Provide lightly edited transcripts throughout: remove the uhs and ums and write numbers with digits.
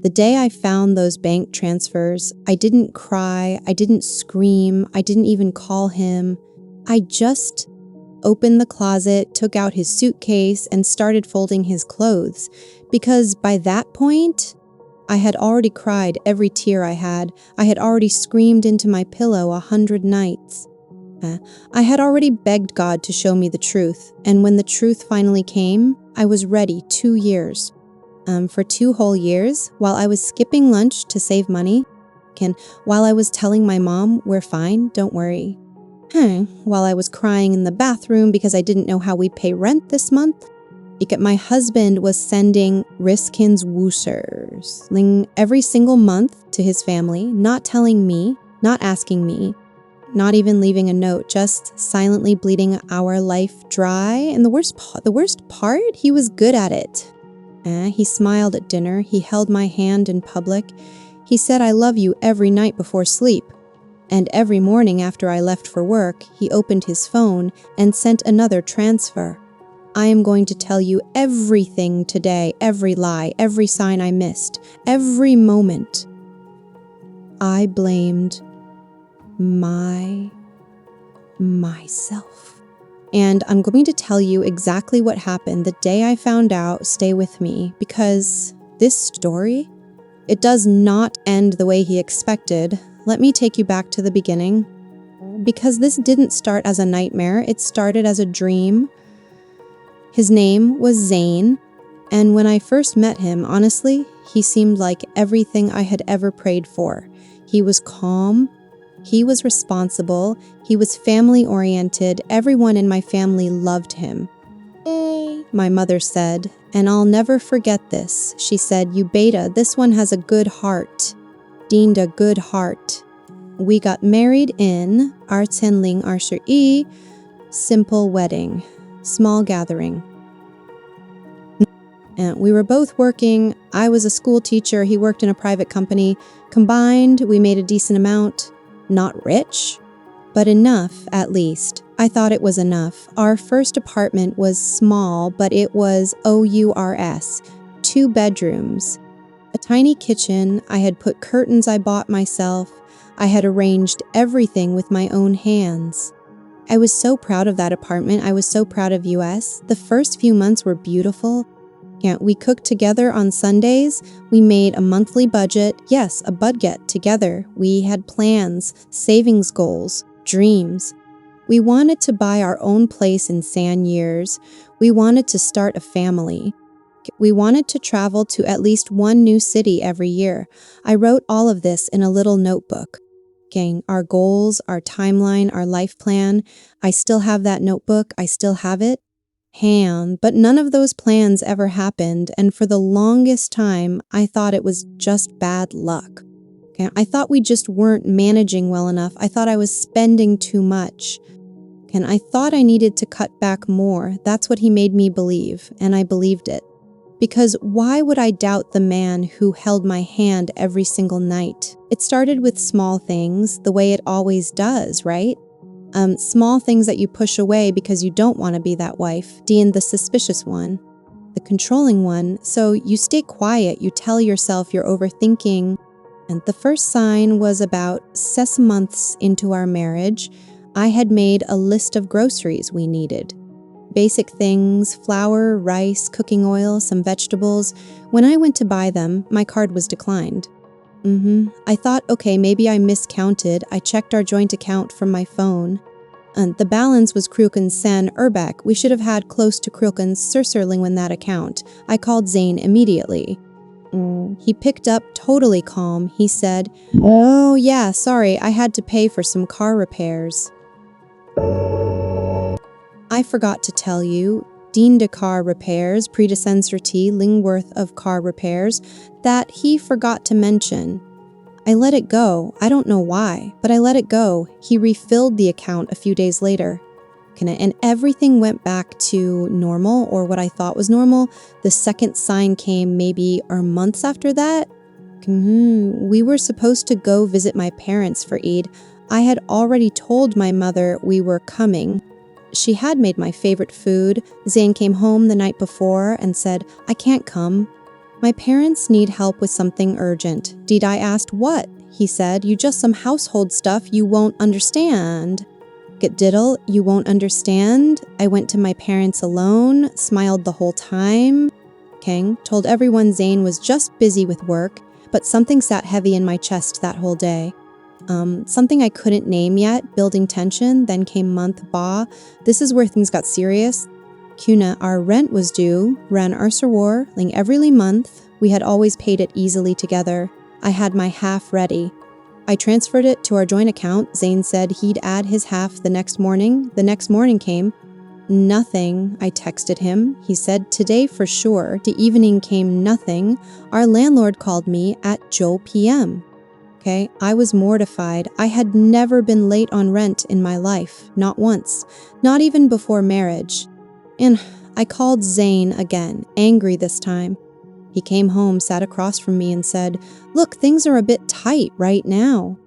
The day I found those bank transfers, I didn't cry, I didn't scream, I didn't even call him. I just opened the closet, took out his suitcase, and started folding his clothes. Because by that point, I had already cried every tear I had. I had already screamed into my pillow 100 nights. I had already begged God to show me the truth, and when the truth finally came, I was ready 2 years. For 2 whole years, while I was skipping lunch to save money, while I was telling my mom, we're fine, don't worry. While I was crying in the bathroom because I didn't know how we'd pay rent this month, my husband was sending Riskins woosers every single month to his family, not telling me, not asking me, not even leaving a note, just silently bleeding our life dry. And the worst part, he was good at it. He smiled at dinner. He held my hand in public. He said, "I love you" every night before sleep. And every morning after I left for work, he opened his phone and sent another transfer. I am going to tell you everything today, every lie, every sign I missed, every moment. I blamed myself. And I'm going to tell you exactly what happened the day I found out. Stay with me, because this story, it does not end the way he expected. Let me take you back to the beginning. Because this didn't start as a nightmare, it started as a dream. His name was Zane, and when I first met him, honestly, he seemed like everything I had ever prayed for. He was calm, he was responsible, he was family-oriented. Everyone in my family loved him. My mother said, and I'll never forget this. She said, "You beta, this one has a good heart. Deemed a good heart." We got married in Artsenling Arsher simple wedding, small gathering. And we were both working. I was a school teacher. He worked in a private company. Combined, we made a decent amount. Not rich, but enough, at least. I thought it was enough. Our first apartment was small, but it was OURS, 2 bedrooms. A tiny kitchen. I had put curtains I bought myself. I had arranged everything with my own hands. I was so proud of that apartment. I was so proud of US. The first few months were beautiful. We cooked together on Sundays. We made a monthly budget. Yes, a budget together. We had plans, savings goals, dreams. We wanted to buy our own place in San Years. We wanted to start a family. We wanted to travel to at least one new city every year. I wrote all of this in a little notebook. Our goals, our timeline, our life plan. I still have that notebook. I still have it. But none of those plans ever happened, and for the longest time, I thought it was just bad luck. I thought we just weren't managing well enough. I thought I was spending too much. I thought I needed to cut back more. That's what he made me believe, and I believed it. Because why would I doubt the man who held my hand every single night? It started with small things, the way it always does, right? Small things that you push away because you don't want to be that wife. Dean, the suspicious one, the controlling one. So you stay quiet, you tell yourself you're overthinking. And the first sign was about 6 months into our marriage. I had made a list of groceries we needed. Basic things, flour, rice, cooking oil, some vegetables. When I went to buy them, my card was declined. I thought, okay, maybe I miscounted. I checked our joint account from my phone. The balance was Krukens San Urbek. We should have had close to Krukens Surserling in that account. I called Zane immediately. He picked up, totally calm. He said, "Oh yeah, sorry, I had to pay for some car repairs." I forgot to tell you, Dean de Car Repairs, predecessor T, Lingworth of Car Repairs, that he forgot to mention. I let it go. I don't know why, but I let it go. He refilled the account a few days later. And everything went back to normal, or what I thought was normal. The second sign came maybe months after that. We were supposed to go visit my parents for Eid. I had already told my mother we were coming. She had made my favorite food. Zane came home the night before and said, "I can't come." My parents need help with something urgent. Didi asked, "What?" He said, "You just some household stuff you won't understand." Get diddle, you won't understand. I went to my parents alone, smiled the whole time. King told everyone Zane was just busy with work, but something sat heavy in my chest that whole day. Something I couldn't name yet, building tension. Then came month ba. This is where things got serious. Kuna, our rent was due, ran Arsawar, ling every month. We had always paid it easily together. I had my half ready. I transferred it to our joint account. Zane said he'd add his half the next morning. The next morning came. Nothing, I texted him. He said today for sure. The evening came nothing. Our landlord called me at 12 p.m. Okay, I was mortified. I had never been late on rent in my life, not once, not even before marriage. And I called Zane again, angry this time. He came home, sat across from me and said, "Look, things are a bit tight right now."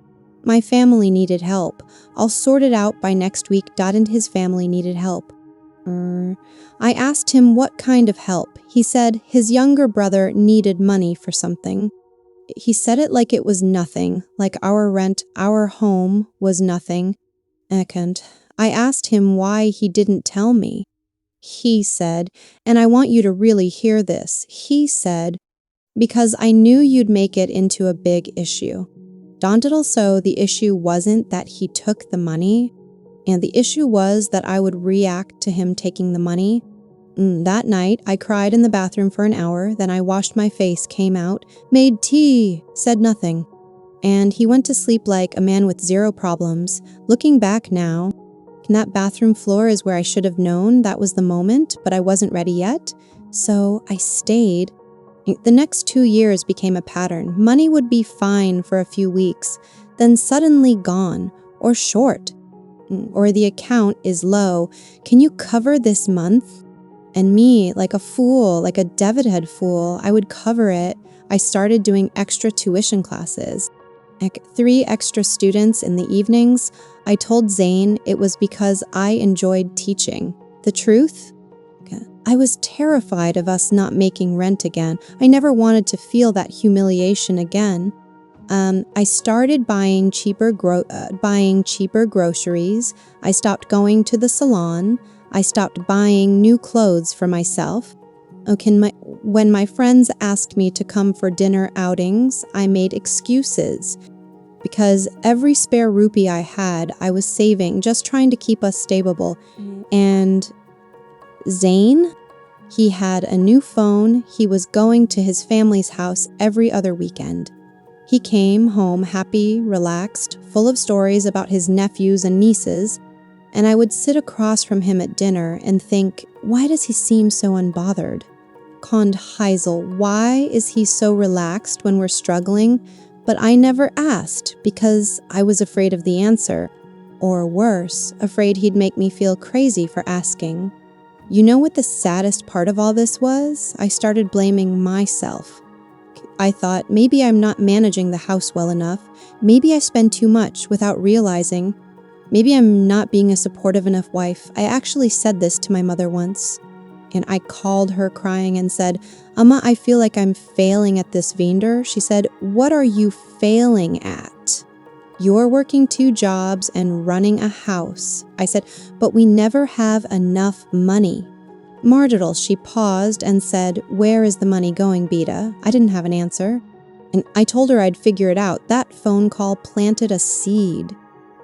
My family needed help. I'll sort it out by next week. Dad and his family needed help. I asked him what kind of help. He said his younger brother needed money for something. He said it like it was nothing, like our rent, our home was nothing. And I asked him why he didn't tell me. He said, and I want you to really hear this, he said, because I knew you'd make it into a big issue. Dondiddle, so the issue wasn't that he took the money, and the issue was that I would react to him taking the money. That night, I cried in the bathroom for an hour, then I washed my face, came out, made tea, said nothing. And he went to sleep like a man with zero problems. Looking back now, that bathroom floor is where I should have known that was the moment, but I wasn't ready yet, so I stayed. The next 2 years became a pattern. Money would be fine for a few weeks, then suddenly gone, or short, or the account is low. Can you cover this month? And me, like a fool, like a devithead fool, I would cover it. I started doing extra tuition classes. 3 extra students in the evenings. I told Zane it was because I enjoyed teaching. The truth? I was terrified of us not making rent again. I never wanted to feel that humiliation again. I started buying cheaper groceries. I stopped going to the salon. I stopped buying new clothes for myself. When my friends asked me to come for dinner outings, I made excuses. Because every spare rupee I had, I was saving, just trying to keep us stable. And Zane, he had a new phone. He was going to his family's house every other weekend. He came home happy, relaxed, full of stories about his nephews and nieces. And I would sit across from him at dinner and think, why does he seem so unbothered? Conned Heisel, why is he so relaxed when we're struggling? But I never asked because I was afraid of the answer. Or worse, afraid he'd make me feel crazy for asking. You know what the saddest part of all this was? I started blaming myself. I thought maybe I'm not managing the house well enough. Maybe I spend too much without realizing. Maybe I'm not being a supportive enough wife. I actually said this to my mother once. And I called her crying and said, "Amma, I feel like I'm failing at this Vinder." She said, "What are you failing at? You're working 2 jobs and running a house." I said, "But we never have enough money." Mardiddle, she paused and said, "Where is the money going, Beta?" I didn't have an answer. And I told her I'd figure it out. That phone call planted a seed.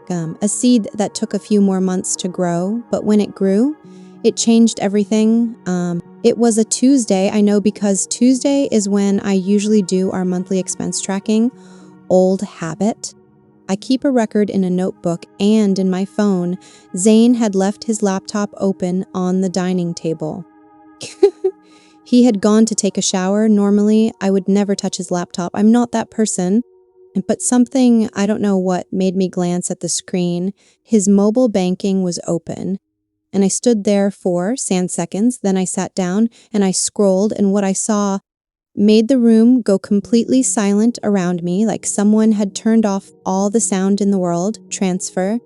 A seed that took a few more months to grow, but when it grew, it changed everything. It was a Tuesday, I know, because Tuesday is when I usually do our monthly expense tracking. Old habit. I keep a record in a notebook and in my phone. Zane had left his laptop open on the dining table. He had gone to take a shower. Normally, I would never touch his laptop. I'm not that person. But something, I don't know what, made me glance at the screen. His mobile banking was open. And I stood there for seconds. Then I sat down and I scrolled, and what I saw made the room go completely silent around me, like someone had turned off all the sound in the world. Transfer.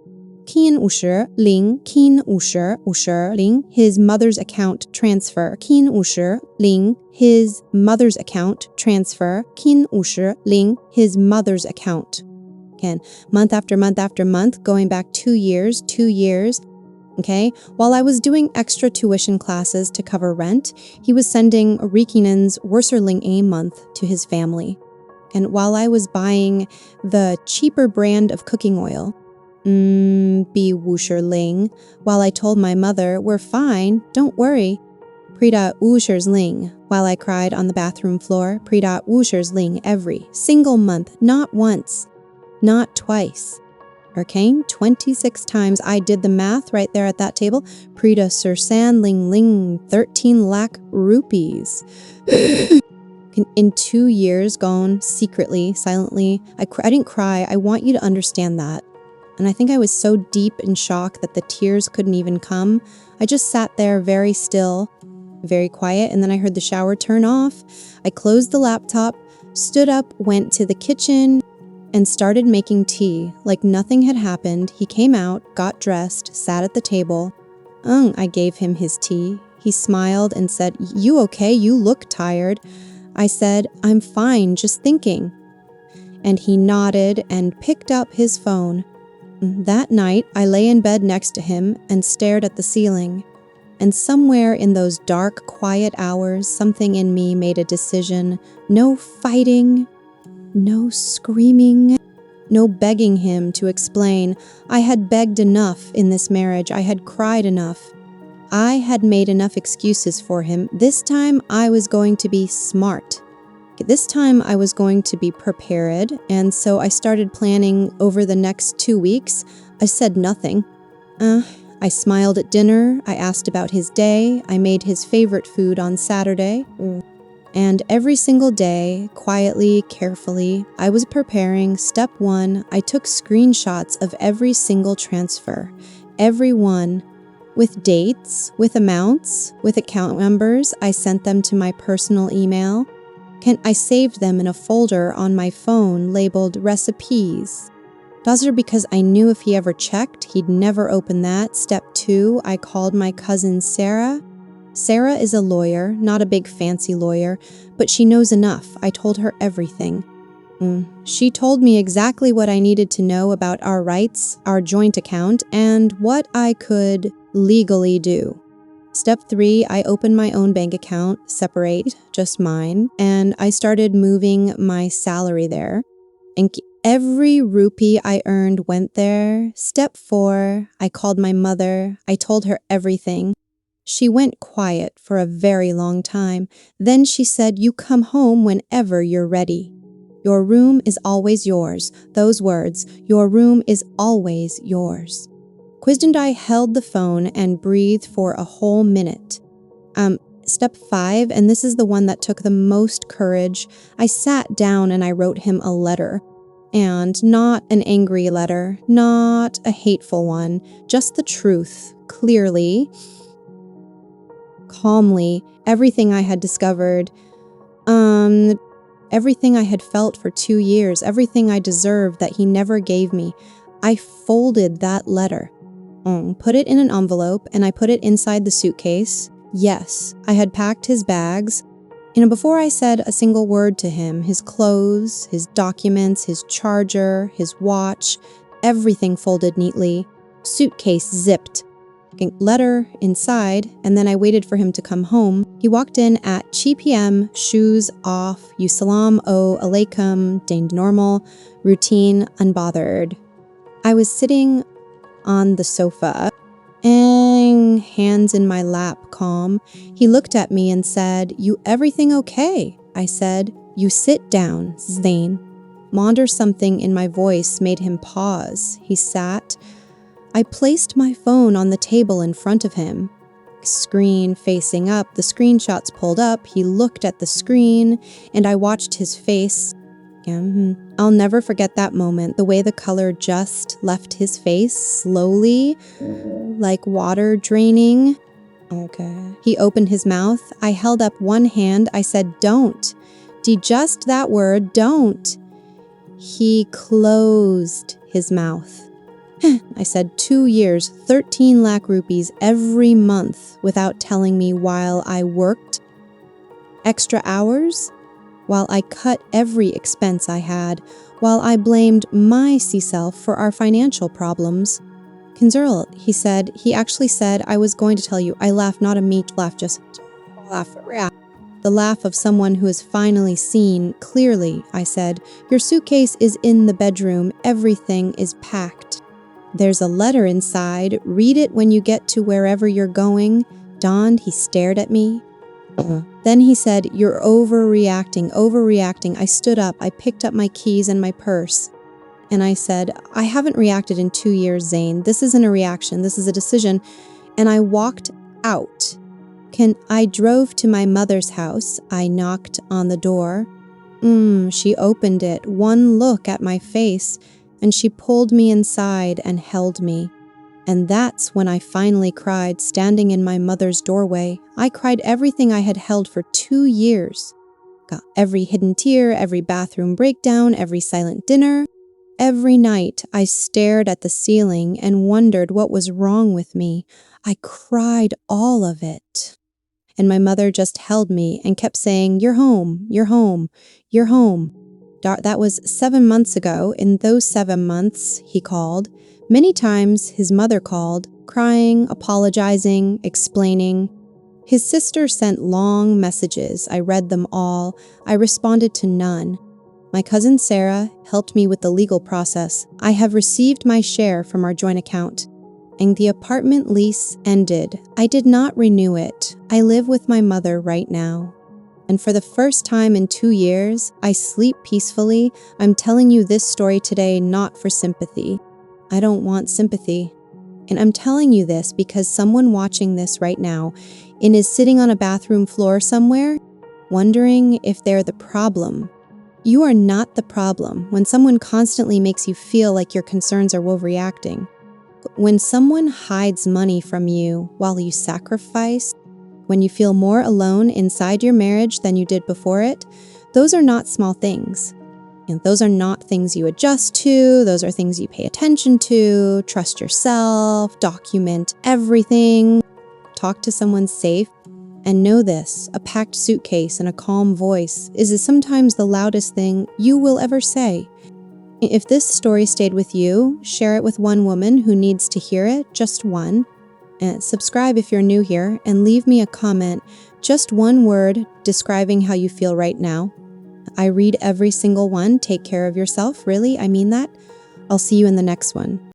Kin Usher Ling, Kin Usher, Usher Ling, his mother's account transfer. Kin Usher Ling, his mother's account transfer. Kin Usher Ling, his mother's account. Again, month after month after month, going back 2 years. Okay, while I was doing extra tuition classes to cover rent, he was sending Rikinen's Wurserling a month to his family. And while I was buying the cheaper brand of cooking oil, Be Wusherling, while I told my mother, we're fine, don't worry. Prida Wushersling, while I cried on the bathroom floor, Prida Wushersling every single month, not once, not twice. Okay, 26 times. I did the math right there at that table. Prida Sursan Ling Ling, 13 lakh rupees. In 2 years gone, secretly, silently, I didn't cry. I want you to understand that. And I think I was so deep in shock that the tears couldn't even come. I just sat there very still, very quiet, and then I heard the shower turn off. I closed the laptop, stood up, went to the kitchen, and started making tea like nothing had happened. He came out, got dressed, sat at the table. I gave him his tea. He smiled and said, "You okay? You look tired." I said, "I'm fine, just thinking." And he nodded and picked up his phone. That night, I lay in bed next to him and stared at the ceiling. And somewhere in those dark, quiet hours, something in me made a decision. No fighting, no screaming, no begging him to explain. I had begged enough in this marriage. I had cried enough. I had made enough excuses for him. This time I was going to be smart. This time I was going to be prepared, and so I started planning over the next 2 weeks. I said nothing. I smiled at dinner. I asked about his day. I made his favorite food on Saturday. And every single day, quietly, carefully, I was preparing. Step 1, I took screenshots of every single transfer. Every one. With dates, with amounts, with account numbers. I sent them to my personal email. I saved them in a folder on my phone labeled recipes. Those are because I knew if he ever checked, he'd never open that. Step 2, I called my cousin Sarah. Sarah is a lawyer, not a big fancy lawyer, but she knows enough. I told her everything. She told me exactly what I needed to know about our rights, our joint account, and what I could legally do. Step 3, I opened my own bank account, separate, just mine, and I started moving my salary there. And every rupee I earned went there. Step 4, I called my mother. I told her everything. She went quiet for a very long time. Then she said, "You come home whenever you're ready. Your room is always yours." Those words, your room is always yours. Quiz and I held the phone and breathed for a whole minute. Step 5, and this is the one that took the most courage. I sat down and I wrote him a letter. And not an angry letter, not a hateful one, just the truth, clearly, calmly, everything I had discovered, everything I had felt for 2 years, everything I deserved that he never gave me. I folded that letter, put it in an envelope, and I put it inside the suitcase. Yes, I had packed his bags. Before I said a single word to him, his clothes, his documents, his charger, his watch, everything folded neatly, suitcase zipped, letter inside, and then I waited for him to come home. He walked in at chi PM, shoes off, Salam o alaikum, deigned normal, routine, unbothered. I was sitting on the sofa, and hands in my lap, calm. He looked at me and said, "You everything okay?" I said, "You sit down, Zain." Maunder something in my voice made him pause. He sat. I placed my phone on the table in front of him. Screen facing up, the screenshots pulled up. He looked at the screen, and I watched his face. I'll never forget that moment, the way the color just left his face slowly, like water draining. Okay. He opened his mouth. I held up one hand. I said, "Don't." Just that word, don't. He closed his mouth. I said, 2 years, 13 lakh rupees every month without telling me while I worked extra hours, while I cut every expense I had, while I blamed my self for our financial problems. Kinzerl, he actually said I was going to tell you. I laughed, not a meat laugh, just laugh. The laugh of someone who has finally seen clearly. I said, your suitcase is in the bedroom. Everything is packed. There's a letter inside. Read it when you get to wherever you're going. Dawned, he stared at me. Then he said, you're overreacting. I stood up. I picked up my keys and my purse. And I said, I haven't reacted in 2 years, Zane. This isn't a reaction. This is a decision. And I walked out. I drove to my mother's house. I knocked on the door. She opened it. One look at my face, and she pulled me inside and held me. And that's when I finally cried, standing in my mother's doorway. I cried everything I had held for 2 years. Got every hidden tear, every bathroom breakdown, every silent dinner. Every night I stared at the ceiling and wondered what was wrong with me. I cried all of it. And my mother just held me and kept saying, you're home, you're home, you're home. That was 7 months ago. In those 7 months, he called. Many times his mother called, crying, apologizing, explaining. His sister sent long messages. I read them all. I responded to none. My cousin Sarah helped me with the legal process. I have received my share from our joint account. And the apartment lease ended. I did not renew it. I live with my mother right now. And for the first time in 2 years, I sleep peacefully. I'm telling you this story today not for sympathy. I don't want sympathy. And I'm telling you this because someone watching this right now and is sitting on a bathroom floor somewhere, wondering if they're the problem. You are not the problem when someone constantly makes you feel like your concerns are overreacting. When someone hides money from you while you sacrifice, when you feel more alone inside your marriage than you did before it, those are not small things. And those are not things you adjust to. Those are things you pay attention to. Trust yourself, document everything, talk to someone safe. And know this, a packed suitcase and a calm voice is sometimes the loudest thing you will ever say. If this story stayed with you, share it with one woman who needs to hear it, just one. And subscribe if you're new here, and leave me a comment, just one word describing how you feel right now. I read every single one. Take care of yourself, really, I mean that. I'll see you in the next one.